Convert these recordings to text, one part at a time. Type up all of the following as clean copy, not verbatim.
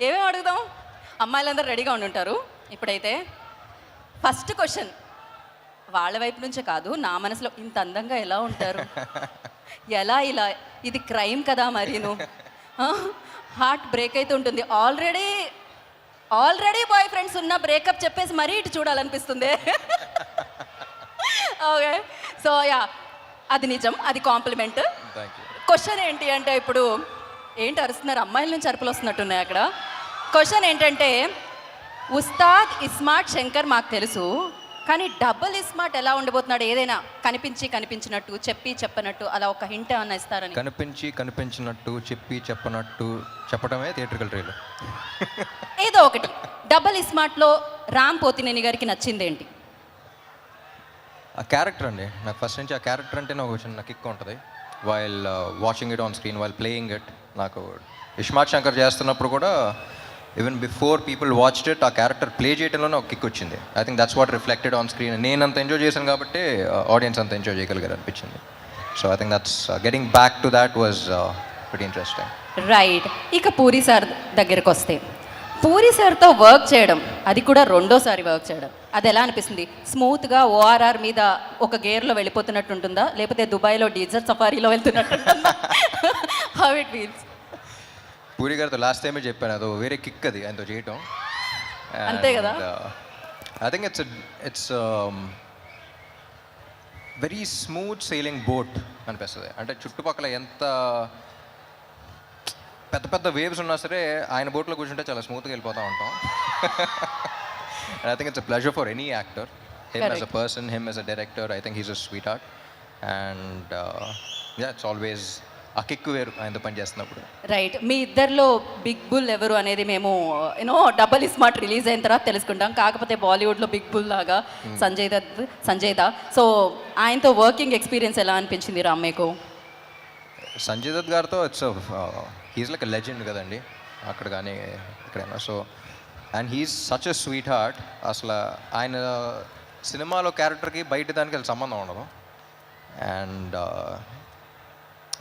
ఏమేమి అడుగుదాం? అమ్మాయిలందరూ రెడీగా ఉండుంటారు. ఇప్పుడైతే ఫస్ట్ క్వశ్చన్ వాళ్ళ వైపు నుంచే కాదు, నా మనసులో ఇంత అందంగా ఎలా ఉంటారు, ఎలా ఇలా, ఇది క్రైమ్ కదా మరీను. హార్ట్ బ్రేక్ అయితే ఉంటుంది. ఆల్రెడీ బాయ్ ఫ్రెండ్స్ ఉన్న బ్రేకప్ చెప్పేసి మరీ ఇటు చూడాలనిపిస్తుంది. ఓకే, సో యా, అది నిజం, అది కాంప్లిమెంట్. క్వశ్చన్ ఏంటి అంటే, ఇప్పుడు ఏంటి అరుస్తున్నారు? అమ్మాయిల నుంచి అరుపులు వస్తున్నట్టున్నాయి అక్కడ. క్వశ్చన్ ఏంటంటే, ఉస్తాద్ ఇస్మార్ట్ శంకర్ మాకు తెలుసు, కానీ డబుల్ ఇస్మార్ట్ ఎలా ఉండబోతున్నాడు? ఏదైనా కనిపించినట్టు, చెప్పి చెప్పనట్టు, అలా ఒక హింట్ ఏమన్నా ఇస్తారని. కనిపించినట్టు, చెప్పనట్టు చెప్పడమే థియేట్రికల్ ట్రైల్. ఏదో ఒకటి. డబుల్ ఇస్మార్ట్లో రామ్ పోతినేని గారికి నచ్చిందేంటి? ఆ క్యారెక్టర్ అండి. నాకు ఫస్ట్ నుంచి ఆ క్యారెక్టర్ అంటే నాకు చిన్న కిక్ ఉంటుంది. While watching it on screen, while playing it. నాకు ఇస్మార్ట్ శంకర్ చేస్తున్నప్పుడు కూడా even before people watched it, ఆ క్యారెక్టర్ ప్లే చేయడంలోనే ఒక కిక్ వచ్చింది. I think that's what reflected on screen. నేను అంత ఎంజాయ్ చేశాను కాబట్టి ఆడియన్స్ అంత ఎంజాయ్ చేయగలిగారు అనిపించింది. So I think that's getting back to that was very interesting. Right. ఇక పూరి సార్ దగ్గరకు వస్తే, పూరి సార్తో వర్క్ చేయడం, అది కూడా రెండోసారి వర్క్ చేయడం, అది ఎలా అనిపిస్తుంది? స్మూత్గా ఓఆర్ఆర్ మీద ఒక గేర్లో వెళ్ళిపోతున్నట్టు ఉంటుందా, లేకపోతే దుబాయ్లో డీజర్ సఫారీలో వెళ్తున్నట్టు ఉంటుందా? How it feels? పూరి గారితో లాస్ట్ టైమే చెప్పాను, అదో వేరే కిక్ అది ఆయనతో చేయటం. అంతే కదా. I think it's very smooth sailing boat అనిపిస్తుంది. అంటే చుట్టుపక్కల ఎంత పెద్ద పెద్ద వేవ్స్ ఉన్నా సరే ఆయన బోట్లో కూర్చుంటే చాలా స్మూత్గా వెళ్ళిపోతూ ఉంటాం. I think it's a pleasure for any actor, him as a person, him as a director. I think he's a sweet heart and yeah, it's always ఆ కిక్ వేరు ఆయనతో పని చేస్తున్నప్పుడు. రైట్. మీ ఇద్దరిలో బిగ్ బుల్ ఎవరు అనేది మేము డబల్ ఇస్మార్ట్ రిలీజ్ అయిన తర్వాత తెలుసుకుంటాం. కాకపోతే బాలీవుడ్లో బిగ్ బుల్ లాగా సంజయ్ దా. సో ఆయనతో వర్కింగ్ ఎక్స్పీరియన్స్ ఎలా అనిపించింది రామ్ మీకు? సంజయ్ దత్ గారితో హీస్ లైక్ ఎ లెజెండ్ కదండి, అక్కడ కానీ ఎక్కడైనా. So and he's such a sweet heart. అసలు ఆయన సినిమాలో క్యారెక్టర్కి బయట దానికి సంబంధం ఉండదు. And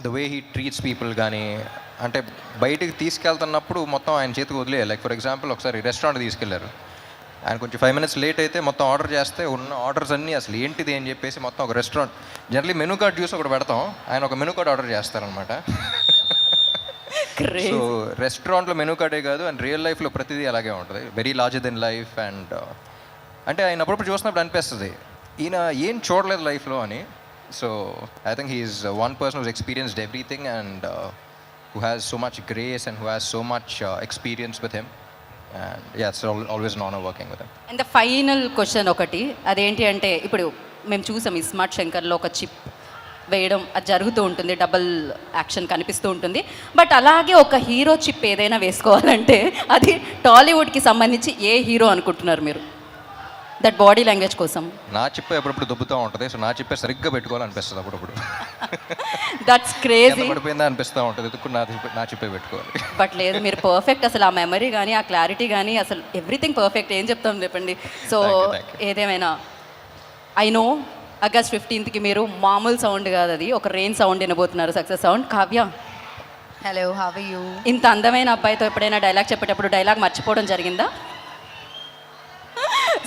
the way he treats people కానీ, అంటే బయటికి తీసుకెళ్తున్నప్పుడు మొత్తం ఆయన చేతికి వదిలేయాలి. లైక్ ఫర్ ఎగ్జాంపుల్ ఒకసారి రెస్టారెంట్ తీసుకెళ్లారు, ఆయన కొంచెం 5 minutes లేట్ అయితే మొత్తం ఆర్డర్ చేస్తే ఉన్న ఆర్డర్స్ అన్నీ అసలు ఏంటిది అని చెప్పేసి మొత్తం ఒక రెస్టారెంట్ జనరలీ మెనూ కార్డ్ చూసి ఒకటి పెడతాం, ఆయన ఒక మెనూ కార్డ్ ఆర్డర్ చేస్తారనమాట. సో రెస్టారెంట్లో మెనూ కార్డే కాదు, అండ్ రియల్ లైఫ్లో ప్రతిదీ అలాగే ఉంటుంది, very larger than life. And అంటే ఆయన అప్పుడప్పుడు చూసినప్పుడు అనిపిస్తుంది ఈయన ఏం చూడలేదు లైఫ్లో అని. So I think he's one person who's experienced everything and who has so much grace and who has so much experience with him. And yeah, it's always an honor working with him. And the final question ఒకటి, అదేంటి అంటే, ఇప్పుడు మేము చూసాం ఇస్మార్ట్ శంకర్లో ఒక chip వేయడం అది జరుగుతూ ఉంటుంది, డబుల్ యాక్షన్ కనిపిస్తూ ఉంటుంది. బట్ అలాగే ఒక హీరో చిప్ ఏదైనా వేసుకోవాలంటే అది టాలీవుడ్కి సంబంధించి ఏ హీరో అనుకుంటున్నారు మీరు, దట్ బాడీ లాంగ్వేజ్ కోసం? నా చిప్ప ఎప్పుడప్పుడు దుబ్బుతూ ఉంటుంది. సో నా చిప్పే సరిగ్గా పెట్టుకోవాలనిపిస్తుంది అప్పుడప్పుడు. That's crazy. పడిపోయిందా అనిపిస్తూ ఉంటుంది, ఎదుకు నా చిప్పే పెట్టుకోవాలి. బట్ లేదు, మీరు పర్ఫెక్ట్. అసలు ఆ మెమరీ కానీ, ఆ క్లారిటీ కానీ, అసలు ఎవ్రీథింగ్ పర్ఫెక్ట్. ఏం చెప్తాం చెప్పండి. సో ఏదేమైనా ఐ నో August 15th మీరు మామూలు సౌండ్ కాదు, అది ఒక రెయిన్ సౌండ్ వినబోతున్నారు, success sound. Kavya, hello, how are you? ఇంత అందమైన అబ్బాయితో ఎప్పుడైనా డైలాగ్ చెప్పేటప్పుడు డైలాగ్ మర్చిపోవడం జరిగిందా?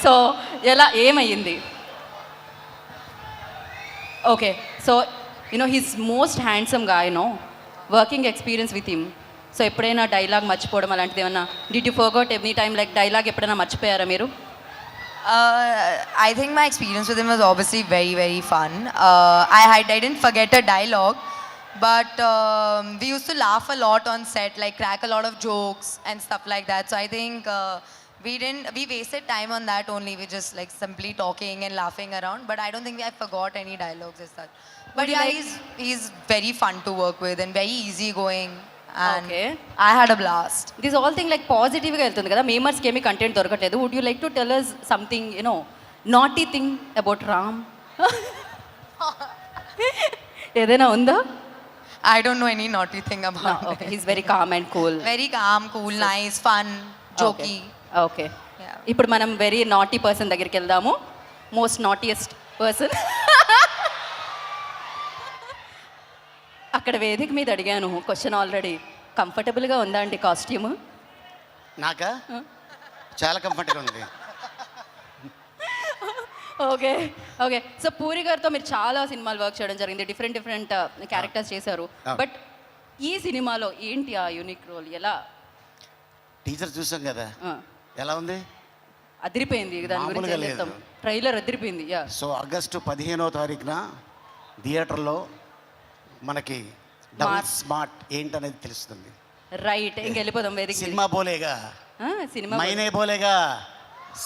సో ఎలా, ఏమయ్యింది? Okay, so he's most handsome గా, working experience with him. So ఎప్పుడైనా డైలాగ్ మర్చిపోవడం అలాంటిది ఏమన్నా, did you forgot any time like dialogue ఎప్పుడైనా మర్చిపోయారా మీరు? I think my experience with him was obviously very, very fun. I didn't forget a dialogue, but we used to laugh a lot on set, like crack a lot of jokes and stuff like that. So I think we wasted time on that only. We just like simply talking and laughing around, but I don't think I forgot any dialogues as such. But yeah, he's very fun to work with and very easygoing. And okay, I had a blast. This all thing like positive గా వెళ్తుంది కదా, మేమర్స్కి ఏమీ content దొరకట్లేదు. Would you like to tell us something, naughty thing about Ram? ఏదైనా ఉందా? I don't know any naughty thing about him. Okay, he's very calm and cool. Very calm, cool, nice, fun, jokey. Okay, ఇప్పుడు మనం very naughty person దగ్గరికి వెళ్దాము. Most naughtiest person. అక్కడ వేదిక మీద అడిగాను క్వశ్చన్, ఆల్రెడీ కంఫర్టబుల్గా ఉందా అండి కాస్ట్యూమ్? నాకా చాలా కంఫర్ట్గా ఉంది. Okay okay. సో పూరి గారితో మీరు చాలా సినిమాలు వర్క్ చేయడం జరిగింది, డిఫరెంట్ క్యారెక్టర్స్ చేశారు. బట్ ఈ సినిమాలో ఏంటి ఆ యూనిక్ రోల్? ఎలా? టీచర్ చూసాం కదా, ఎలా ఉంది? అదిరిపోయింది, దాని గురించి మామూలుగా ఏం లేదు. చెప్తాం? ట్రైలర్ అదిరిపోయింది. యా. సో ఆగస్టు 15వ తారీఖున థియేటర్లో మనకి డబుల్ స్మార్ట్ ఏంటనేది తెలుస్తుంది. రైట్, ఇంకెళ్ళిపోదాం వేదిక. సినిమా బోలేగా, సినిమా మైనే బోలేగా,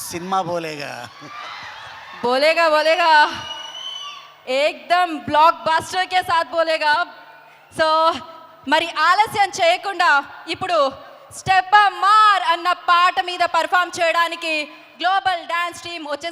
సినిమా బోలేగా. बोलेगा बोलेगा एकदम బ్లాక్ బస్టర్ కే సాత్ బోలేగా. సో మరి ఆలస్యం చేయకుండా ఇప్పుడు స్టెప్ మార్ అన్న పాట మీద పర్ఫామ్ చేయడానికి గ్లోబల్ డాన్స్ టీమ్ వచ్చేసి